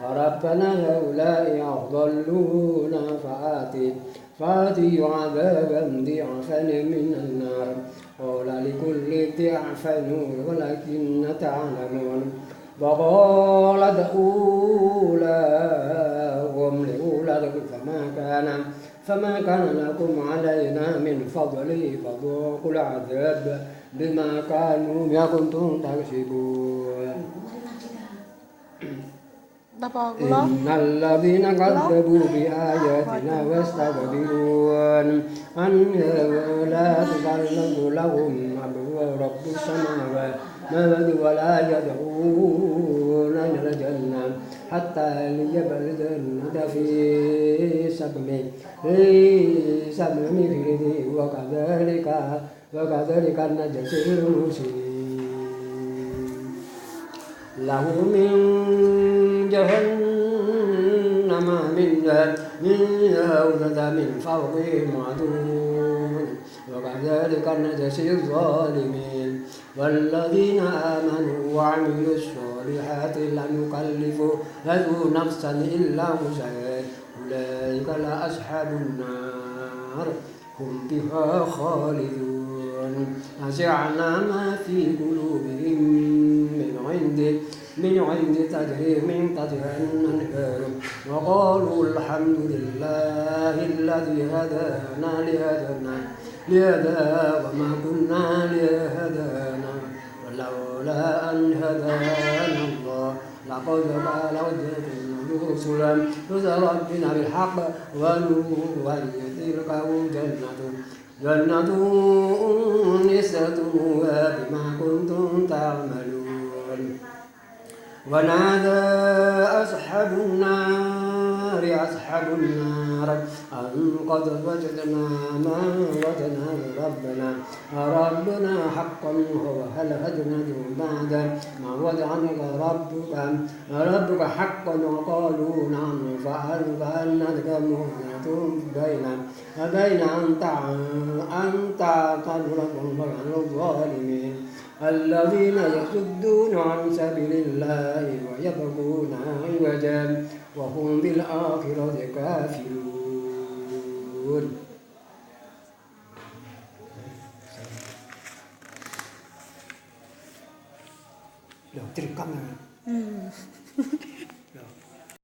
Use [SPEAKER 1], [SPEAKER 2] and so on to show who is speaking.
[SPEAKER 1] ربنا هؤلاء أضلونا فآتي عذابا ضعفا من النار قال لكل ضعف ولكن تعلمون وقال أولاهم لأولادكم فما كان لكم علينا من فضل فذوقوا العذاب بما كنتم تكسبون إن الذين كذبوا بآياتنا واستكبرون عنها لا تبلغ لهم رب السماوات ولا يدعون إلى الجنة حتى يلج الجنة في سبع وكذلك نجزي المحسنين له من جهنم من فوقهم عدو وكذلك نجزي الظالمين والذين آمنوا وعملوا الصالحات لا نكلف نفسا إلا وسعها أولئك لأصحاب النار هم فيها خالدون نزعنا ما في قلوبهم من عند تجري من تحتها الأنهار وقالوا الحمد لله الذي هدانا لهذا وما كنا لهدانا ولولا أن هدانا الله لقد رسلا ربنا بالحق وتلك جنة أورثتموها بما كنتم تعملون ونادى أصحاب النار أن قد وجدنا ما وجدنا ربنا حقا وهل هدنا بعد ما وجدنا ربك حقا وقالوا نعم فأنك مهلة بين أن تعتذرهم عن الظالمين الذين يصدون عن سبيل الله ويبغون عوجا وهم بالآخرة كافرون. Loh, direkam ya.